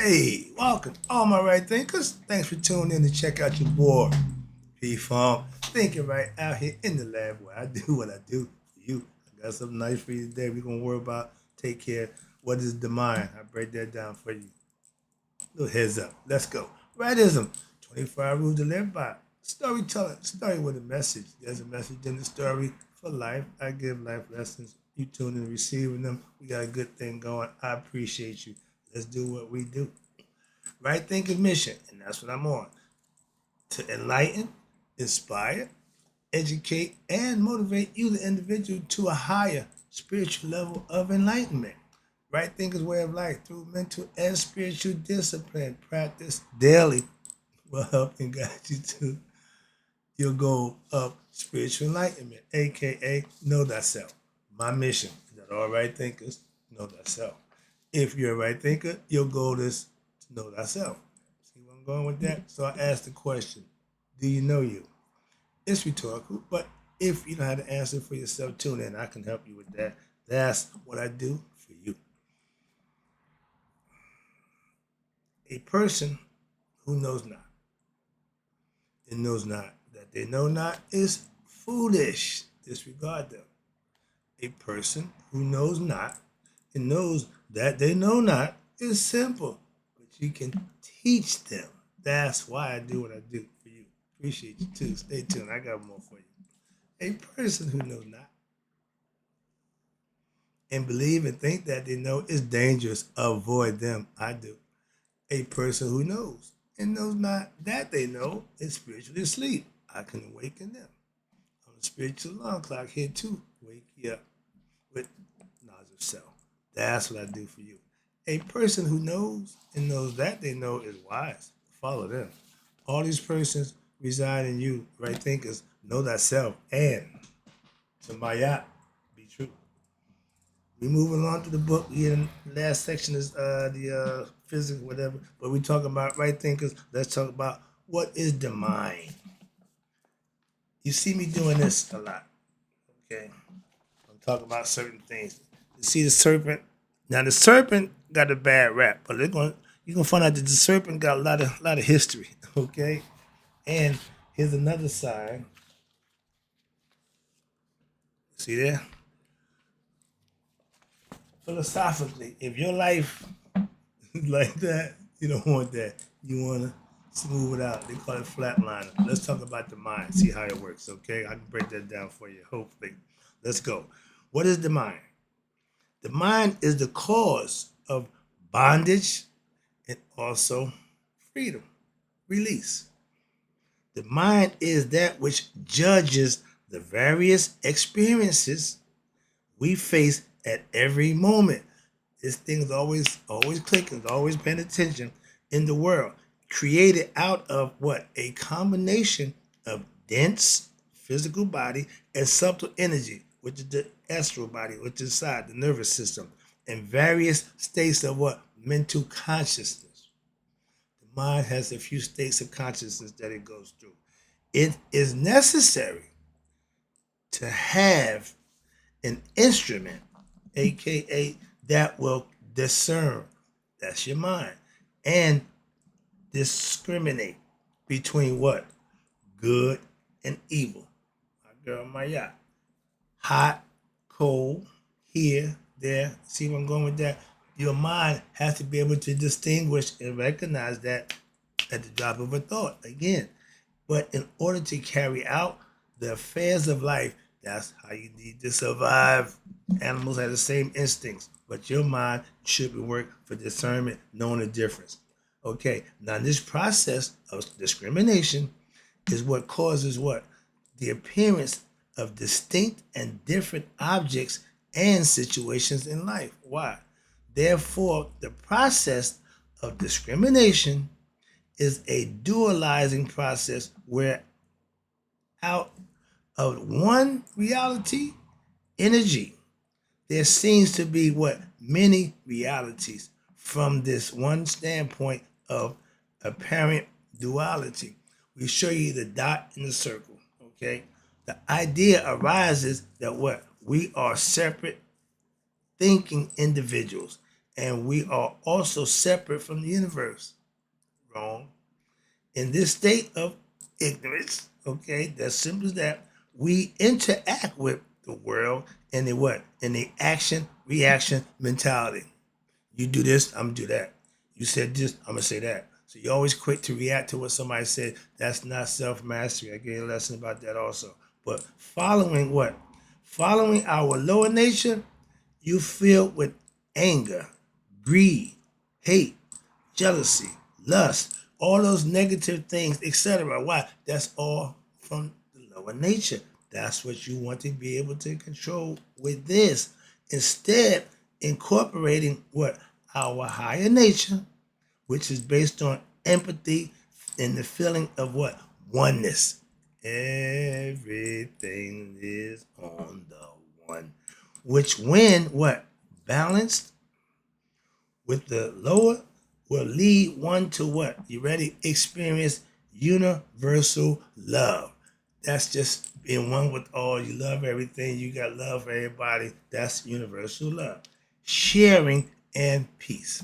Hey, welcome, all my right thinkers. Thanks for tuning in to check out your boy, P Funk. Thinking right out here in the lab where I do what I do for you. I got something nice for you today. We're going to worry about, take care. What is the mind? I break that down for you. Little heads up. Let's go. Rightism 25 rules to live by. Storytelling. Story with a message. There's a message in the story for life. I give life lessons. You tune in receiving them. We got a good thing going. I appreciate you. Let's do what we do. Right thinking mission, and that's what I'm on. To enlighten, inspire, educate, and motivate you, the individual, to a higher spiritual level of enlightenment. Right thinker's way of life through mental and spiritual discipline, practice daily will help and guide you to your goal of spiritual enlightenment, aka know thyself. My mission is that all right thinkers know thyself. If you're a right thinker, your goal is to know thyself. See where I'm going with that? So I asked the question, do you know you? It's rhetorical, but if you know how to answer for yourself, tune in. I can help you with that. That's what I do for you. A person who knows not and knows not that they know not is foolish. Disregard them. A person who knows not and knows that they know not is simple, but you can teach them. That's why I do what I do for you. Appreciate you too. Stay tuned. I got more for you. A person who knows not and believe and think that they know is dangerous. Avoid them. I do. A person who knows and knows not that they know is spiritually asleep. I can awaken them. On the spiritual alarm clock here too. Wake you up with knowledge of self. That's what I do for you. A person who knows and knows that they know is wise. Follow them. All these persons reside in you, right thinkers, know thyself, and to Maya, be true. We moving on to the book. We in the last section is the physics, whatever. But we talking about right thinkers. Let's talk about what is the mind. You see me doing this a lot. Okay, I'm talking about certain things. You see the serpent. Now the serpent got a bad rap, but you're gonna find out that the serpent got a lot of history. Okay, and here's another sign. See there? Philosophically, if your life is like that, you don't want that. You want to smooth it out. They call it flatliner. Let's talk about the mind, see how it works, okay? I can break that down for you, hopefully. Let's go. What is the mind? The mind is the cause of bondage and also freedom, release. The mind is that which judges the various experiences we face at every moment. This thing's always clicking, always paying attention in the world. Created out of what? A combination of dense physical body and subtle energy, which is the astral body, which is inside the nervous system, and various states of what? Mental consciousness. The mind has a few states of consciousness that it goes through. It is necessary to have an instrument, aka that will discern, that's your mind, and discriminate between what? Good and evil. My girl Maya. Hot, cold, here, there. See where I'm going with that? Your mind has to be able to distinguish and recognize that at the drop of a thought. Again, but in order to carry out the affairs of life, that's how you need to survive. Animals have the same instincts, but your mind should be work for discernment, knowing the difference. Okay, now this process of discrimination is what causes what? The appearance of distinct and different objects and situations in life. Why? Therefore, the process of discrimination is a dualizing process where out of one reality, energy, there seems to be what? Many realities from this one standpoint of apparent duality. We show you the dot and the circle, okay? The idea arises that what? We are separate thinking individuals and we are also separate from the universe. Wrong. In this state of ignorance, okay, that's simple as that, we interact with the world in the what? In the action reaction mentality. You do this, I'm gonna do that. You said this, I'm gonna say that. So you're always quick to react to what somebody said. That's not self-mastery. I gave a lesson about that also. But following what? Following our lower nature, you filled with anger, greed, hate, jealousy, lust, all those negative things, etc. Why? That's all from the lower nature. That's what you want to be able to control with this. Instead, incorporating what? Our higher nature, which is based on empathy and the feeling of what? Oneness. Everything is on the one. Which when what? Balanced with the lower will lead one to what? You ready? Experience universal love. That's just being one with all. You love everything. You got love for everybody. That's universal love. Sharing and peace.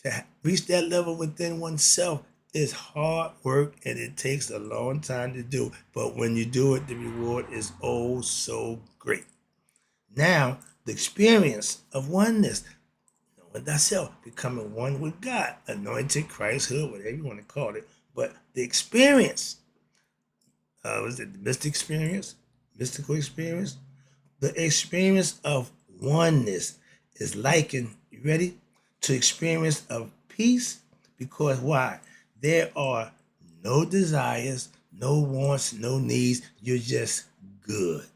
To reach that level within oneself is hard work and it takes a long time to do. But when you do it, the reward is oh so great. Now, the experience of oneness, knowing thyself, becoming one with God, anointed Christhood, whatever you want to call it. But the experience, was it the mystical experience? The experience of oneness is likened, you ready, to experience of peace, because why? There are no desires, no wants, no needs. You're just good.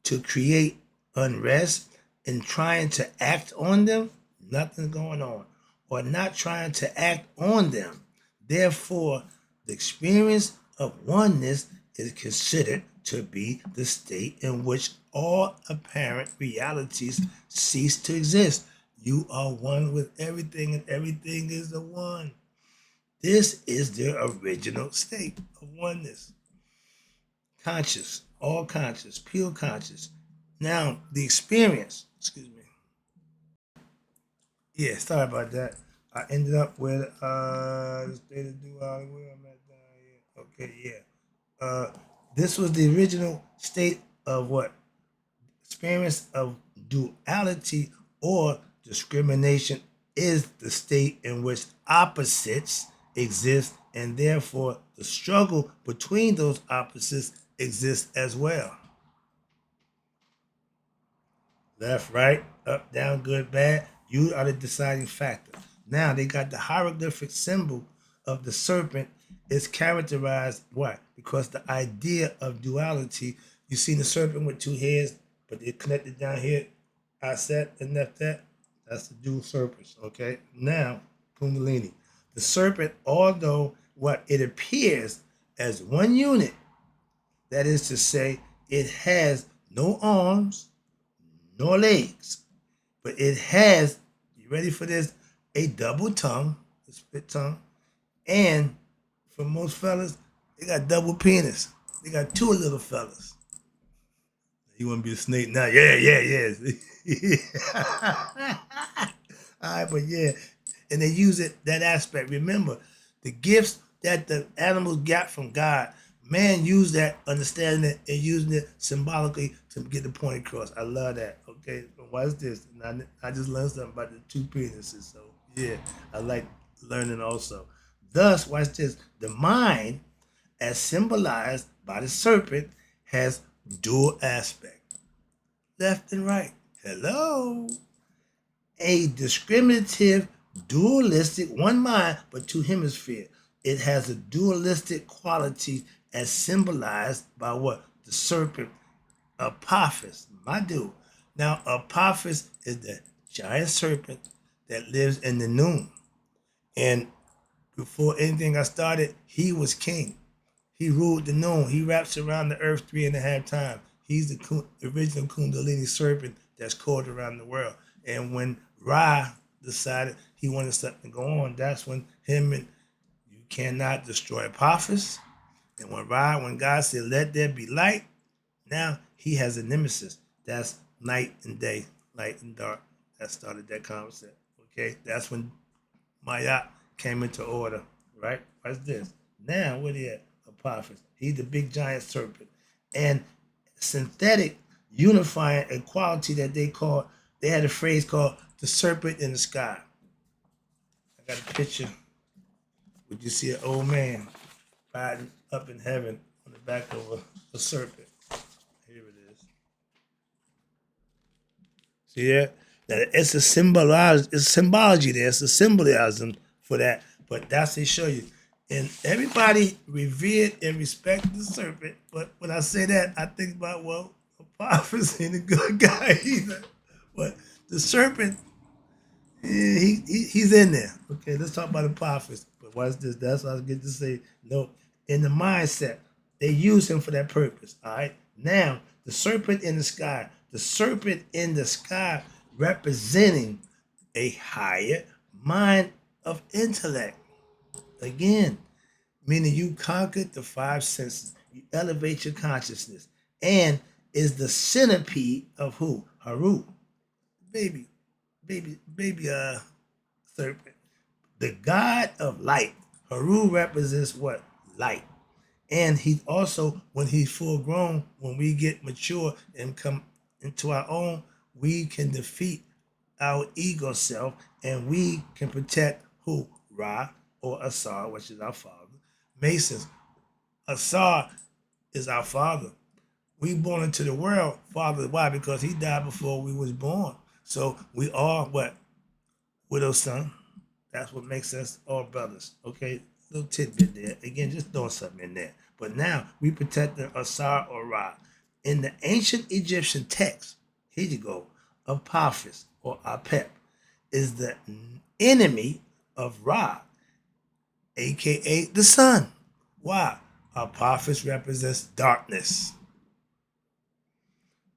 To create unrest and trying to act on them, nothing's going on. Or not trying to act on them. Therefore, the experience of oneness is considered to be the state in which all apparent realities cease to exist. You are one with everything, and everything is the one. This is the original state of oneness. Conscious, all conscious, pure conscious. Now, the experience, excuse me. Yeah, sorry about that. I ended up with the state of duality. Where I'm at down here. Okay, yeah. This was the original state of what? Experience of duality or discrimination is the state in which opposites exist, and therefore the struggle between those opposites exists as well. Left, right, up, down, good, bad. You are the deciding factor. Now they got the hieroglyphic symbol of the serpent is characterized what? Because the idea of duality, you see the serpent with two heads, but they're connected down here. I said and left that. That's the dual serpents. Okay. Now, Kundalini. The serpent, although what it appears as one unit, that is to say, it has no arms, nor legs, but it has, you ready for this, a double tongue, a split tongue, and for most fellas, they got double penis. They got two little fellas. You want to be a snake now? Yeah, yeah, yeah. All right, but yeah, and they use it that aspect. Remember, the gifts that the animals got from God, man used that, understanding it, and using it symbolically to get the point across. I love that. Okay, watch this. And I just learned something about the two penises. So yeah, I like learning also. Thus, watch this. The mind, as symbolized by the serpent, has dual aspect, left and right. Hello. A discriminative, dualistic, one mind but two hemispheres. It has a dualistic quality as symbolized by what? The serpent, Apophis, my dude. Now, Apophis is the giant serpent that lives in the noon. And before anything got started, he was king. He ruled the noon. He wraps around the earth 3.5 times. He's the original Kundalini serpent that's coiled around the world. And when Ra decided he wanted something to go on, that's when him and you cannot destroy Apophis. And when God said, let there be light, now he has a nemesis. That's night and day, light and dark. That started that concept. Okay, that's when Maya came into order. Right? What's this? Now, what he at? Apophis. He's the big giant serpent, and synthetic unifying a quality that they called. They had a phrase called the serpent in the sky. I got a picture. Would you see an old man riding up in heaven on the back of a serpent? Here it is. See that? That it's a symbology. It's symbology there. It's a symbolism for that. But that's to show you. And everybody revered and respect the serpent. But when I say that, I think about, well, Apophis ain't a good guy either. But the serpent, he's in there. Okay, let's talk about Apophis. But watch this. That's what I was getting to say. No, in the mindset, they use him for that purpose. All right. Now, the serpent in the sky. The serpent in the sky representing a higher mind of intellect. Again, meaning you conquered the five senses. You elevate your consciousness. And is the centipede of who? Haru. Baby, serpent. The god of light. Haru represents what? Light. And he also, when he's full grown, when we get mature and come into our own, we can defeat our ego self and we can protect who? Ra or Asar, which is our father. Masons. Asar is our father. We born into the world, father. Why? Because he died before we was born. So we are what? Widow son. That's what makes us all brothers. Okay, little tidbit there. Again, just throwing something in there. But now we protect the Asar or Ra. In the ancient Egyptian text, here you go, Apophis or Apep is the enemy of Ra, aka the sun. Why? Apophis represents darkness.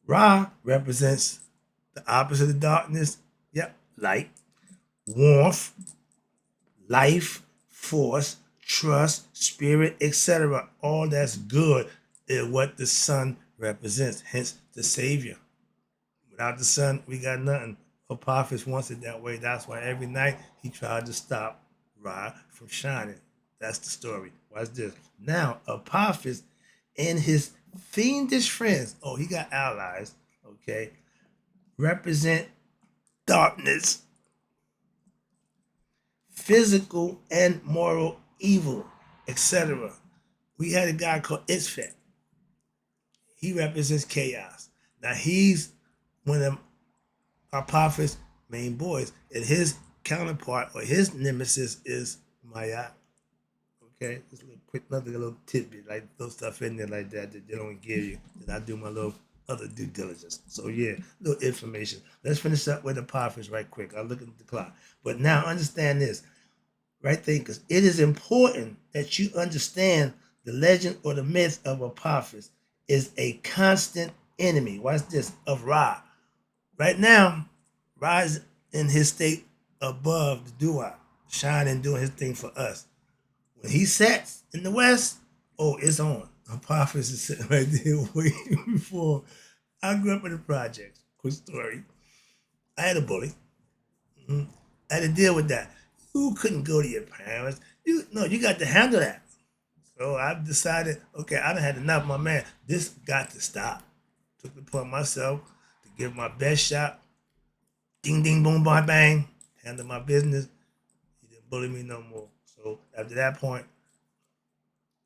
Ra represents the opposite of darkness. Yep, light, warmth, life, force, trust, spirit, etc. All that's good is what the sun represents. Hence, the Savior. Without the sun, we got nothing. Apophis wants it that way. That's why every night he tried to stop Ra from shining. That's the story. Watch this. Now, Apophis and his fiendish friends, oh, he got allies, okay, represent darkness, physical and moral evil, etc. We had a guy called Isfet. He represents chaos. Now he's one of Apophis' main boys, and his counterpart or his nemesis is Maya. Okay, just a little quick, another little tidbit, like those stuff in there like that they don't give you. Then I do my little other due diligence. So yeah, little information. Let's finish up with Apophis right quick. I'll look at the clock. But now understand this, right there, because it is important that you understand the legend or the myth of Apophis is a constant enemy. Watch this, of Ra. Right now, Ra is in his state above the Dua, shining, doing his thing for us. When he sets in the west, oh, it's on. Apophis is sitting right there waiting before. I grew up in the projects. Quick story. I had a bully. I had to deal with that. You couldn't go to your parents. You got to handle that. So I've decided, okay, I done had enough, my man. This got to stop. Took it upon myself to give my best shot. Ding, ding, boom, bang, bang. Handle my business. He didn't bully me no more. So after that point,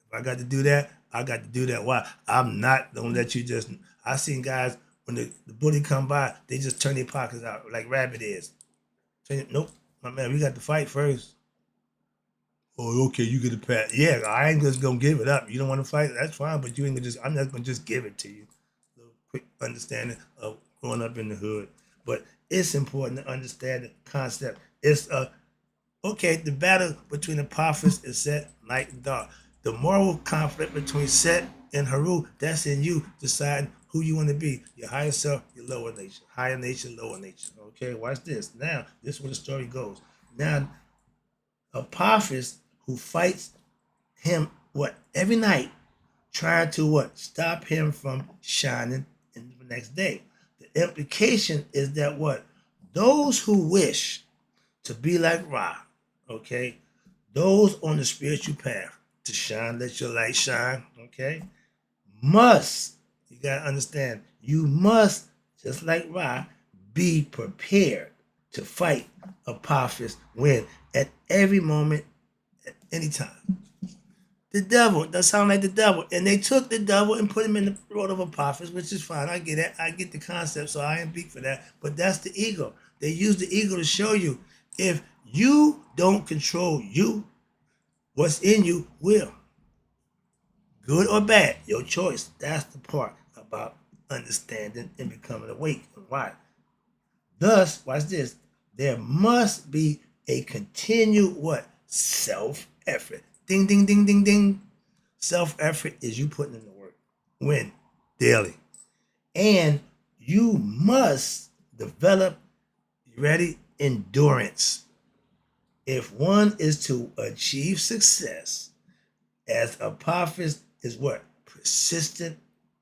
if I got to do that, I got to do that. Why? I'm not gonna let you just. I seen guys when the bully come by, they just turn their pockets out like rabbit ears. Nope, my man, we got to fight first. Oh, okay, you get a pat. Yeah, I ain't just gonna give it up. You don't want to fight, that's fine, but you ain't gonna just. I'm not gonna just give it to you. A little quick understanding of growing up in the hood, but it's important to understand the concept. It's a okay, the battle between Apophis and Set, light and dark. The moral conflict between Set and Haru, that's in you deciding who you want to be. Your higher self, your lower nature. Higher nature, lower nature. Okay, watch this. Now, this is where the story goes. Now, Apophis, who fights him, what, every night, trying to what? Stop him from shining in the next day. The implication is that what? Those who wish to be like Ra, okay, those on the spiritual path to shine, let your light shine, okay, must, you gotta understand, you must, just like Ra, be prepared to fight Apophis when at every moment, at any time. The devil, that sound like the devil. And they took the devil and put him in the throat of Apophis, which is fine. I get it. I get the concept, so I ain't big for that. But that's the ego. They use the ego to show you if you don't control you, what's in you will. Good or bad, your choice. That's the part about understanding and becoming awake. And why? Thus, watch this. There must be a continued what? Self-effort. Ding, ding, ding, ding, ding. Self-effort is you putting in the work. When? Daily. And you must develop, you ready? Endurance. If one is to achieve success, as Apophis is what? Persistent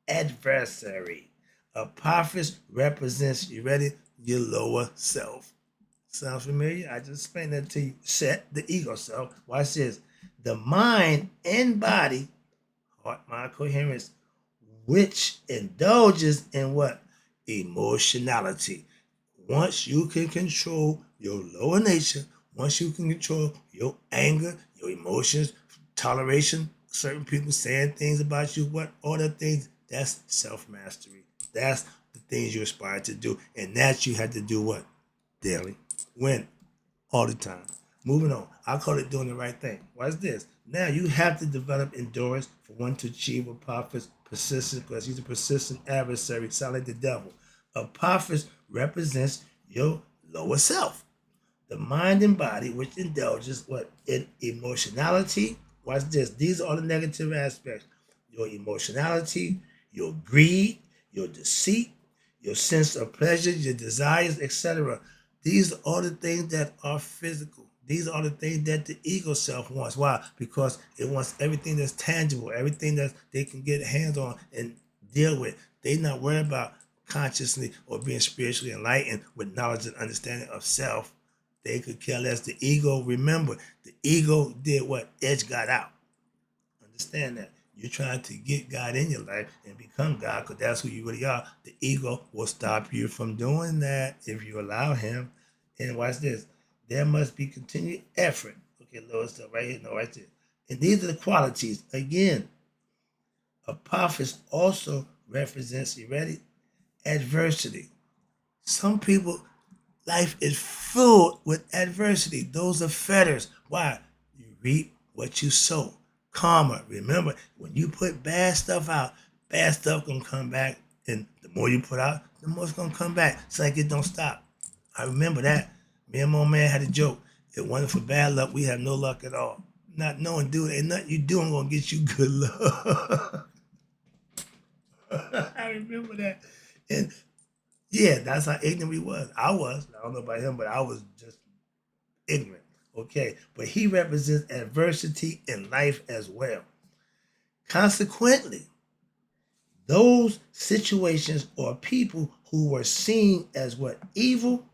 adversary. Apophis represents, you ready? Your lower self. Sounds familiar? I just explained that to you. Set the ego self. Watch this. The mind and body, heart, mind, coherence, which indulges in what? Emotionality. Once you can control your lower nature, once you can control your anger, your emotions, toleration, certain people saying things about you, what other things, that's self-mastery. That's the things you aspire to do. And that you have to do what? Daily. When? All the time. Moving on. I call it doing the right thing. What's this? Now you have to develop endurance for one to achieve Apophis persistence, because he's a persistent adversary, sound like the devil. Apophis represents your lower self. The mind and body, which indulges what? In emotionality. Watch this. These are the negative aspects. Your emotionality, your greed, your deceit, your sense of pleasure, your desires, etc. These are the things that are physical. These are the things that the ego self wants. Why? Because it wants everything that's tangible, everything that they can get hands on and deal with. They're not worried about consciously or being spiritually enlightened with knowledge and understanding of self. They could care less. The ego, remember, the ego did what? Edge got out. Understand that. You're trying to get God in your life and become God, because that's who you really are. The ego will stop you from doing that if you allow him. And watch this. There must be continued effort. Okay, lower stuff right here. No, right there. And these are the qualities. Again, Apophis also represents, you ready? Adversity. Some people, life is full with adversity. Those are fetters. Why? You reap what you sow. Karma. Remember, when you put bad stuff out, bad stuff gonna come back. And the more you put out, the more it's gonna come back. It's like it don't stop. I remember that. Me and my man had a joke. If it wasn't for bad luck, we have no luck at all. Not knowing, dude, ain't nothing you doing gonna get you good luck. I remember that. And yeah, that's how ignorant we was. I was. I don't know about him, but I was just ignorant. Okay. But he represents adversity in life as well. Consequently, those situations or people who were seen as what? Evil,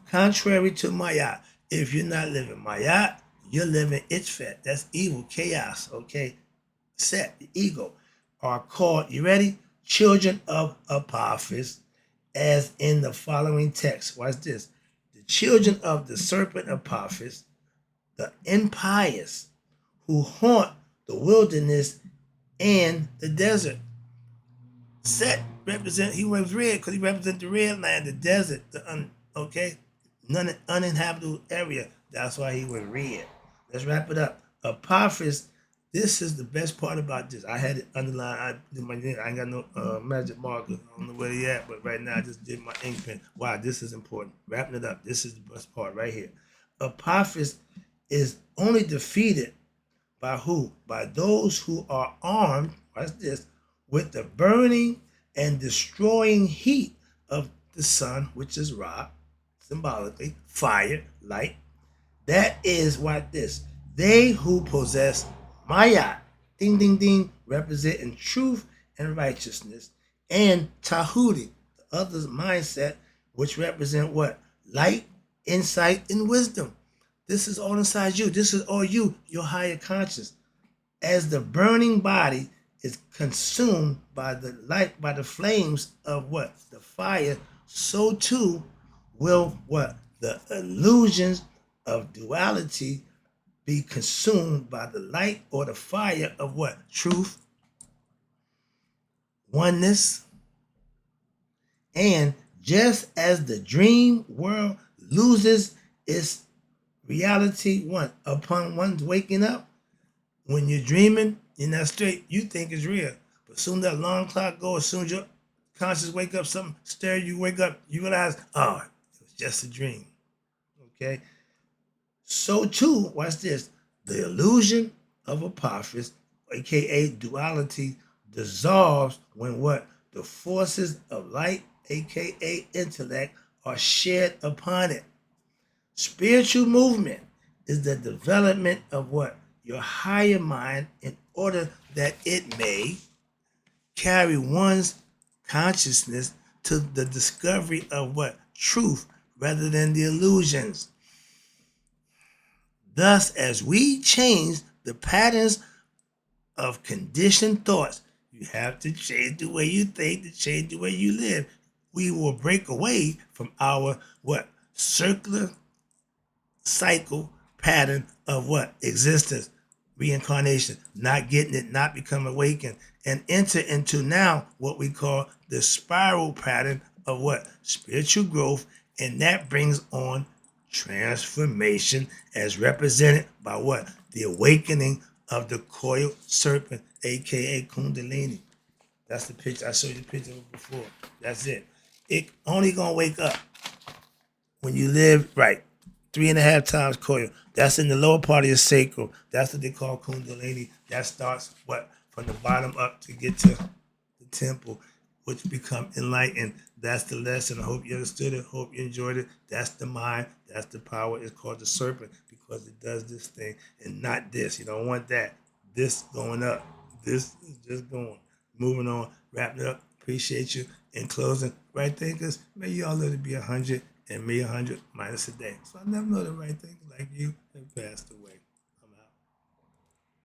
contrary to Maya. If you're not living Maya, you're living Ichfet. That's evil, chaos. Okay. Set, the ego, are called, you ready? Children of Apophis, as in the following text. Watch this. The children of the serpent Apophis, the impious, who haunt the wilderness and the desert. Set represent, he was red because he represents the red land, the desert, uninhabitable area. That's why he was red. Let's wrap it up. Apophis, this is the best part about this. I had it underlined. I ain't got no magic marker. I don't know where they at, but right now I just did my ink pen. Wow, this is important. Wrapping it up. This is the best part right here. Apophis is only defeated by who? By those who are armed, watch this, with the burning and destroying heat of the sun, which is Ra, symbolically, fire, light. That is what this. They who possess Maya, ding, ding, ding, representing truth and righteousness, and Tahuti, the other's mindset, which represent what? Light, insight, and wisdom. This is all inside you. This is all you, your higher conscious. As the burning body is consumed by the light, by the flames of what? The fire, so too will what? The illusions of duality be consumed by the light or the fire of what? Truth, oneness, and just as the dream world loses its reality upon one's waking up, when you're dreaming, you're not straight, you think it's real. But soon that alarm clock goes, as soon as your conscious wake up, something stir you, wake up, you realize, oh, it was just a dream. Okay? So too, watch this, the illusion of apophis, aka duality, dissolves when what? The forces of light, aka intellect, are shared upon it. Spiritual movement is the development of what? Your higher mind, in order that it may carry one's consciousness to the discovery of what? Truth rather than the illusions. Thus, as we change the patterns of conditioned thoughts, you have to change the way you think to change the way you live. We will break away from our what? Circular cycle pattern of what? Existence, reincarnation, not getting it, not become awakened, and enter into now what we call the spiral pattern of what? Spiritual growth, and that brings on transformation as represented by what? The awakening of the coiled serpent, aka Kundalini. That's the picture. I showed you the picture of it before. That's it. It only gonna wake up when you live right. 3.5 times coil. That's in the lower part of your sacral. That's what they call Kundalini. That starts what? From the bottom up to get to the temple, which become enlightened. That's the lesson. I hope you understood it. Hope you enjoyed it. That's the mind. That's the power. It's called the serpent because it does this thing and not this. You don't want that. This going up. This is just going. Moving on. Wrapping it up. Appreciate you. In closing, right thinkers, may you all live to be 100 and me 100 minus a day. So I never know the right thing like you have passed away.